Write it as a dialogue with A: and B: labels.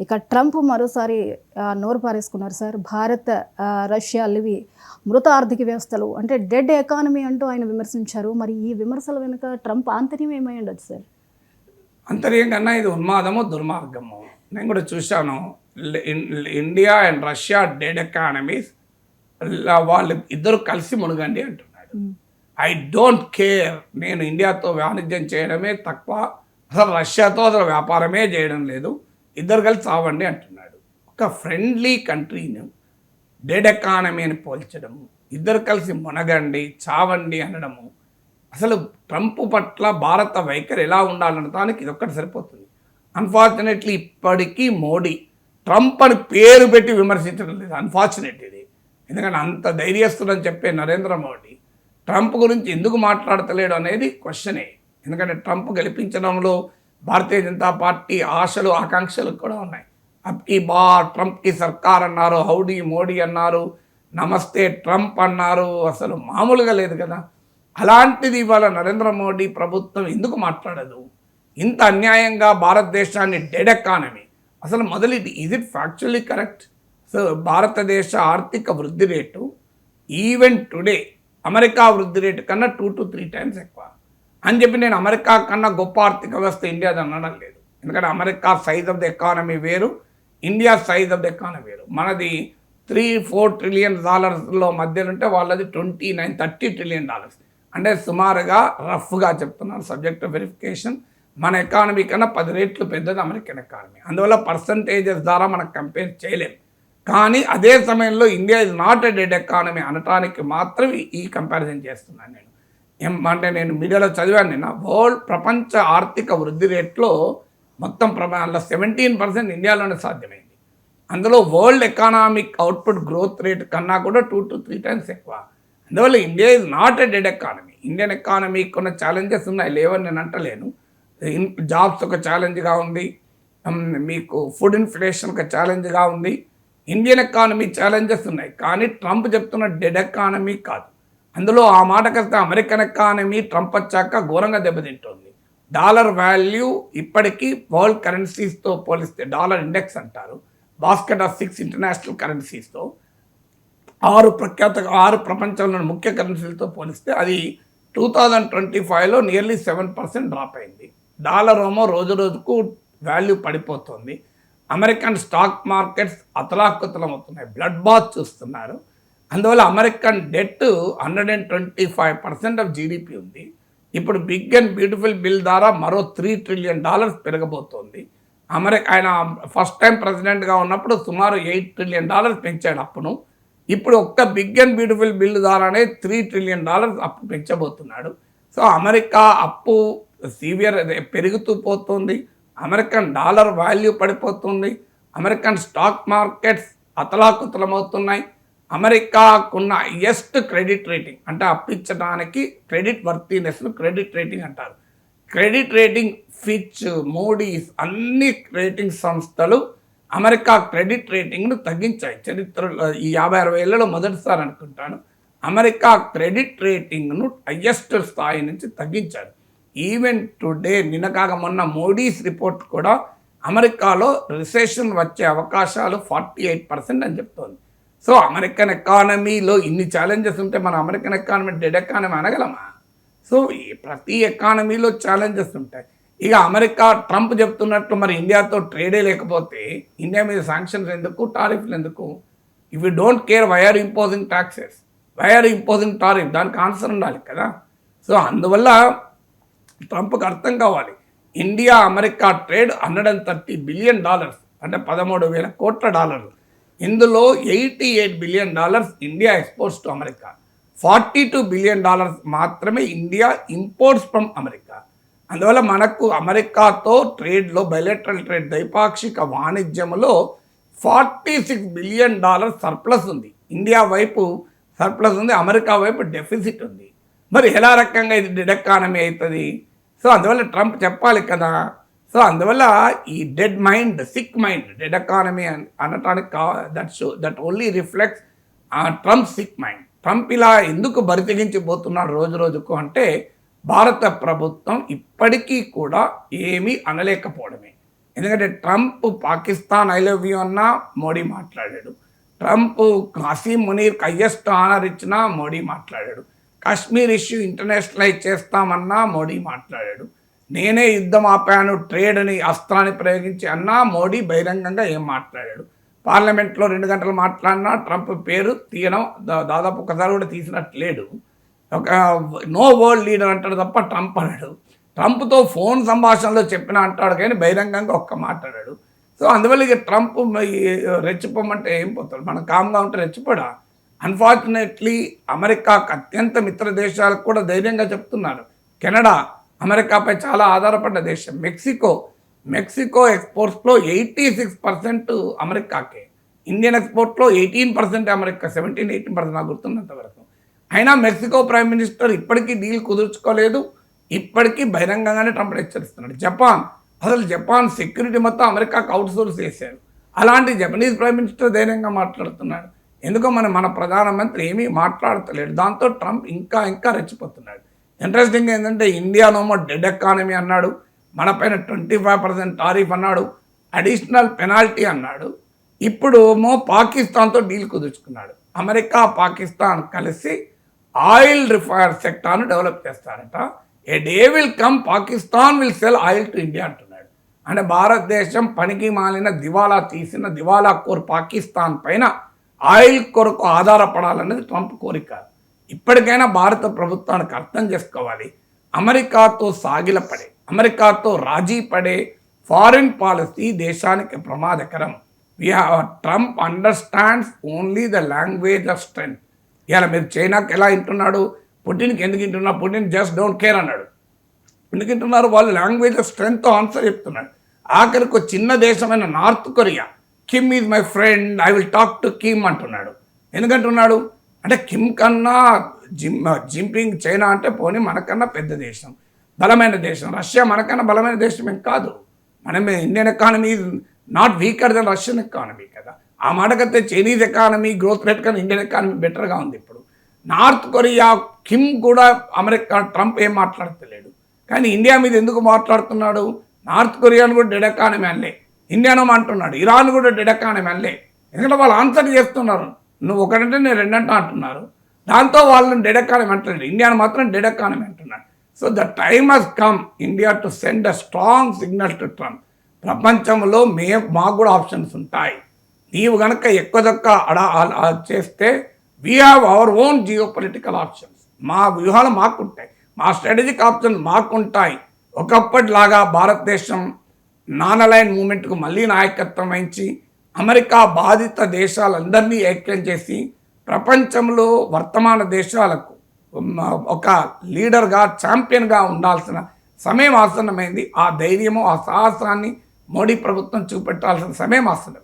A: ఇక ట్రంప్ మరోసారి నోరు పారేసుకున్నారు సార్. భారత్ రష్యా లివి మృత ఆర్థిక వ్యవస్థలు అంటే డెడ్ ఎకానమీ అంటూ ఆయన విమర్శించారు. మరి ఈ విమర్శల వెనుక ట్రంప్ ఆంతర్యం ఏమై ఉండొచ్చు సార్?
B: అంతర్యం కన్నా ఇది ఉన్మాదము, దుర్మార్గము. నేను కూడా చూశాను. India and Russia dead economies, వాళ్ళు ఇద్దరు కలిసి మునగండి అంటున్నాడు. ఐ డోంట్ కేర్, నేను ఇండియాతో వాణిజ్యం చేయడమే తక్కువ, అసలు రష్యాతో అసలు వ్యాపారమే చేయడం లేదు, ఇద్దరు కలిసి చావండి అంటున్నాడు. ఒక ఫ్రెండ్లీ కంట్రీని డెడ్ ఎకానమీ అని పోల్చడము, ఇద్దరు కలిసి మునగండి చావండి అనడము, అసలు ట్రంప్ పట్ల భారత వైఖరి ఎలా ఉండాలనడానికి ఇది ఒక్కటి సరిపోతుంది. అన్ఫార్చునేట్లీ ఇప్పటికీ మోడీ ట్రంప్ అని పేరు పెట్టి విమర్శించడం లేదు. అన్ఫార్చునేట్ ఇది. ఎందుకంటే అంత ధైర్యస్తుడని చెప్పే నరేంద్ర మోడీ ట్రంప్ గురించి ఎందుకు మాట్లాడతలేడు అనేది క్వశ్చనే. ఎందుకంటే ట్రంప్ గెలిపించడంలో భారతీయ జనతా పార్టీ ఆశలు ఆకాంక్షలు కూడా ఉన్నాయి. అబ్కి బార్ ట్రంప్కి సర్కార్ అన్నారు, హౌడీ మోడీ అన్నారు, నమస్తే ట్రంప్ అన్నారు, అసలు మామూలుగా లేదు కదా. అలాంటిది ఇవాళ నరేంద్ర మోడీ ప్రభుత్వం ఎందుకు మాట్లాడదు? ఇంత అన్యాయంగా భారతదేశాన్ని డెడ్ ఎకానమీ, అసలు మొదలు is it factually correct? So భారతదేశ ఆర్థిక వృద్ధి రేటు ఈవెన్ టుడే అమెరికా వృద్ధి రేటు కన్నా 2 to 3 times ఎక్కువ అని చెప్పి నేను అమెరికా కన్నా గొప్ప ఆర్థిక వ్యవస్థ ఇండియాది అనడం లేదు. ఎందుకంటే America size of the economy వేరు, India size of the economy వేరు. మనది $3-4 trillion మధ్యలో ఉంటే వాళ్ళది 29-30 trillion. అంటే సుమారుగా రఫ్గా చెప్తున్నాను, సబ్జెక్ట్ వెరిఫికేషన్, మన ఎకానమీ కన్నా 10 రెట్లు పెద్దది అమెరికన్ ఎకానమీ. అందువల్ల పర్సంటేజెస్ ద్వారా మనం కంపేర్ చేయలేం. కానీ అదే సమయంలో India is not a dead economy అనటానికి మాత్రం ఈ కంపారిజన్ చేస్తున్నాను నేను. అంటే నేను మీడియాలో చదివాను నిన్న, ప్రపంచ ఆర్థిక వృద్ధి రేట్లో మొత్తం ప్రమాణంలో 17% ఇండియాలోనే సాధ్యమైంది. అందులో world economic output growth rate కన్నా కూడా 2 to 3 times ఎక్కువ. అందువల్ల India is not a dead economy. Indian ఎకానమీకి ఉన్న ఛాలెంజెస్ ఉన్నాయి, లేవని నేను అంటలేను. జాబ్స్ ఒక ఛాలెంజ్గా ఉంది, మీకు ఫుడ్ ఇన్ఫ్లేషన్ ఒక ఛాలెంజ్గా ఉంది, ఇండియన్ ఎకానమీ ఛాలెంజెస్ ఉన్నాయి. కానీ ట్రంప్ చెప్తున్న డెడ్ ఎకానమీ కాదు. అందులో ఆ మాటకొస్తే అమెరికన్ ఎకానమీ ట్రంప్ వచ్చాక ఘోరంగా దెబ్బతింటుంది. డాలర్ వాల్యూ ఇప్పటికీ వరల్డ్ కరెన్సీస్తో పోలిస్తే, డాలర్ ఇండెక్స్ అంటారు, బాస్కెట్ ఆఫ్ 6 ఇంటర్నేషనల్ కరెన్సీస్తో, 6 ప్రపంచంలోని ముఖ్య కరెన్సీలతో పోలిస్తే అది 2025లో నియర్లీ 7% డ్రాప్ అయింది. డాలర్ ఏమో రోజు రోజుకు వాల్యూ పడిపోతుంది. అమెరికన్ స్టాక్ మార్కెట్స్ అతలాకుతలం అవుతున్నాయి, బ్లడ్ బాత్ చూస్తున్నారు. అందువల్ల అమెరికన్ డెట్ 125% ఆఫ్ జీడిపి ఉంది. ఇప్పుడు బిగ్ అండ్ బ్యూటిఫుల్ బిల్ ద్వారా మరో $3 trillion పెరగబోతోంది. ఆయన ఫస్ట్ టైం ప్రెసిడెంట్గా ఉన్నప్పుడు సుమారు $8 trillion పెంచాడు అప్పును. ఇప్పుడు ఒక్క బిగ్ అండ్ బ్యూటిఫుల్ బిల్ ద్వారానే $3 trillion అప్పు పెంచబోతున్నాడు. సో అమెరికా అప్పు సివియర్ పెరుగుతూ పోతుంది, అమెరికన్ డాలర్ వాల్యూ పడిపోతుంది, అమెరికన్ స్టాక్ మార్కెట్స్ అతలాకుతలమవుతున్నాయి. అమెరికాకున్న హైయెస్ట్ క్రెడిట్ రేటింగ్, అంటే అప్పించడానికి క్రెడిట్ వర్తీనెస్ను క్రెడిట్ రేటింగ్ అంటారు. క్రెడిట్ రేటింగ్ ఫిచ్, మూడీస్ అన్ని రేటింగ్ సంస్థలు అమెరికా క్రెడిట్ రేటింగ్ను తగ్గించాయి. చరిత్రలో ఈ 50-60 ఏళ్లలో మొదటిసారి అనుకుంటాను అమెరికా క్రెడిట్ రేటింగ్ను హైయెస్ట్ స్థాయి నుంచి తగ్గించారు. ఈవెన్ టుడే నిన్నకాక మొన్న మోడీస్ రిపోర్ట్ కూడా అమెరికాలో రిసెషన్ వచ్చే అవకాశాలు 48% అని చెప్తోంది. సో అమెరికన్ ఎకానమీలో ఇన్ని ఛాలెంజెస్ ఉంటే మన అమెరికన్ ఎకానమీ డెడ్ ఎకానమీ అనగలమా? సో ప్రతి ఎకానమీలో ఛాలెంజెస్ ఉంటాయి. ఇక అమెరికా ట్రంప్ చెప్తున్నట్టు మరి ఇండియాతో ట్రేడే లేకపోతే ఇండియా మీద శాంక్షన్స్ ఎందుకు, టారిఫ్లు ఎందుకు? If you don't care why are imposing taxes, why are imposing tariff, దానికి ఆన్సర్ ఉండాలి కదా. సో అందువల్ల ట్రంప్కి అర్థం కావాలి, ఇండియా అమెరికా ట్రేడ్ $130 billion, అంటే $13,000 కోట్ల. ఇందులో $88 billion India exports to America, $42 billion మాత్రమే ఇండియా ఇంపోర్ట్స్ ఫ్రమ్ అమెరికా. అందువల్ల మనకు అమెరికాతో ట్రేడ్లో, బైలేటరల్ ట్రేడ్ ద్వైపాక్షిక వాణిజ్యంలో $46 billion సర్ప్లస్ ఉంది. ఇండియా వైపు సర్ప్లస్ ఉంది, అమెరికా వైపు డెఫిసిట్ ఉంది. మరి ఎలా రకంగా ఇది డెడ్ ఎకానమీ అవుతుంది? సో అందువల్ల ట్రంప్ చెప్పాలి కదా. సో అందువల్ల ఈ dead mind, sick mind, dead economy అనటానికి that only reflects Trump sick mind. Trump ఇలా ఎందుకు బరితెగించిపోతున్నాడు రోజు రోజుకు అంటే భారత ప్రభుత్వం ఇప్పటికీ కూడా ఏమీ అనలేకపోవడమే. ఎందుకంటే Trump Pakistan I love you అన్నా మోడీ మాట్లాడాడు, ట్రంప్ హసీం మునీర్కి హైయెస్ట్ ఆనర్ ఇచ్చినా మోడీ మాట్లాడాడు, కాశ్మీర్ ఇష్యూ ఇంటర్నేషనలైజ్ చేస్తామన్నా మోడీ మాట్లాడాడు, నేనే యుద్ధం ఆపాను ట్రేడ్ అని అస్త్రాన్ని ప్రయోగించి అన్నా మోడీ బహిరంగంగా ఏం మాట్లాడాడు. పార్లమెంట్లో 2 గంటలు మాట్లాడినా ట్రంప్ పేరు తీయడం దాదాపు ఒకసారి కూడా తీసినట్టు లేడు. ఒక నో వరల్డ్ లీడర్ అంటాడు తప్ప ట్రంప్ అన్నాడు. ట్రంప్తో ఫోన్ సంభాషణలో చెప్పిన అంటాడు కానీ బహిరంగంగా ఒక్క మాట్లాడాడు. సో అందువల్ల ఇక ట్రంప్ రెచ్చిపోమంటే ఏం పోతాడు, మనం కామ్గా ఉంటే రెచ్చిపోడా. అన్ఫార్చునేట్లీ అమెరికాకు అత్యంత మిత్ర దేశాలకు కూడా ధైర్యంగా చెప్తున్నారు. కెనడా అమెరికాపై చాలా ఆధారపడ్డ దేశం. మెక్సికో ఎక్స్పోర్ట్స్లో 86% అమెరికాకే, ఇండియన్ ఎక్స్పోర్ట్లో 18% అమెరికా, 17-18% నాకు గుర్తున్నంత వరకు. అయినా మెక్సికో ప్రైమ్ మినిస్టర్ ఇప్పటికీ డీల్ కుదుర్చుకోలేదు, ఇప్పటికీ బహిరంగంగానే ట్రంప్ హెచ్చరిస్తున్నాడు. జపాన్ సెక్యూరిటీ మొత్తం అమెరికాకు అవుట్సోర్స్ చేశారు. అలాంటి జపనీస్ ప్రైమ్ మినిస్టర్ ధైర్యంగా మాట్లాడుతున్నాడు. ఎందుకో మన ప్రధానమంత్రి ఏమీ మాట్లాడతలేడు. దాంతో ట్రంప్ ఇంకా రెచ్చిపోతున్నాడు. ఇంట్రెస్టింగ్ ఏంటంటే ఇండియానోమో డెడ్ ఎకానమీ అన్నాడు, మన పైన 25% టారిఫ్ అన్నాడు, అడిషనల్ పెనాల్టీ అన్నాడు. ఇప్పుడు పాకిస్తాన్తో డీల్ కుదుర్చుకున్నాడు. అమెరికా పాకిస్తాన్ కలిసి ఆయిల్ రిఫైనరీ సెక్టార్ను డెవలప్ చేస్తారట. A day will come Pakistan will sell oil to India అంటున్నాడు. అంటే భారతదేశం పనికి మాలిన దివాలా తీసిన దివాలా కోర్ పాకిస్తాన్ పైన ఆయిల్ కొరకు ఆధారపడాలన్నది ట్రంప్ కోరిక. ఇప్పటికైనా భారత ప్రభుత్వానికి అర్థం చేసుకోవాలి, అమెరికాతో సాగిలపడే, అమెరికాతో రాజీ పడే ఫారిన్ పాలసీ దేశానికి ప్రమాదకరం. Trump understands only the language of strength. ఇలా మీరు చైనాకి ఎలా వింటున్నాడు, పుటిన్కి ఎందుకు వింటున్నారు, పుటిన్ జస్ట్ డోంట్ కేర్ అన్నాడు. ఎందుకు వింటున్నారు, వాళ్ళు లాంగ్వేజ్ ఆఫ్ స్ట్రెంగ్త్ ఆన్సర్ చెప్తున్నాడు. ఆఖరికి చిన్న దేశమైన North Korea, Kim is my friend, I will talk to Kim అంటున్నాడు. ఎందుకంటున్నాడు అంటే కిమ్ కన్నా జింపింగ్ చైనా అంటే పోనీ మనకన్నా పెద్ద దేశం, బలమైన దేశం. రష్యా మనకన్నా బలమైన దేశం ఏం కాదు. Indian economy not weaker then Russian economy కదా. ఆ మాటకైతే చైనీస్ ఎకానమీ గ్రోత్ రేట్ కన్నా ఇండియన్ ఎకానమీ బెటర్గా ఉంది. ఇప్పుడు నార్త్ కొరియా కిమ్ కూడా ట్రంప్ ఏం మాట్లాడతలేడు, కానీ ఇండియా మీద ఎందుకు మాట్లాడుతున్నాడు. నార్త్ కొరియాను కూడా డెడ్ ఎకానమీ అనలే, ఇండియాను అంటున్నాడు, ఇరాన్ కూడా డెడ్ ఎకానమీ అనలే. ఎందుకంటే వాళ్ళు ఆన్సర్ చేస్తున్నారు, నువ్వు ఒకటంటే నేను రెండంట అంటున్నారు. దాంతో వాళ్ళని డెడ్ ఎకానమీ అంటలేడు, ఇండియాను మాత్రం డెడ్ ఎకానమీ అంటున్నాడు. So the time has come India to send a strong signal to Trump. ప్రపంచంలో మాకు కూడా ఆప్షన్స్ ఉంటాయి, నీవు కనుక ఎక్కువ చేస్తే we have our own geo political options. మా వ్యూహాలు మాకుంటాయి, మా స్ట్రాటజిక్ ఆప్షన్స్ మాకుంటాయి. ఒకప్పటిలాగా భారతదేశం నాన్ అలైన్ మూమెంట్కు మళ్ళీ నాయకత్వం వహించి అమెరికా బాధిత దేశాలందరినీ ఐక్యం చేసి ప్రపంచంలో వర్తమాన దేశాలకు ఒక లీడర్గా, ఛాంపియన్గా ఉండాల్సిన సమయం ఆసన్నమైంది. ఆ ధైర్యము, ఆ సాహసాన్ని మోడీ ప్రభుత్వం చూపెట్టాల్సిన సమయం ఆసన్నమైంది.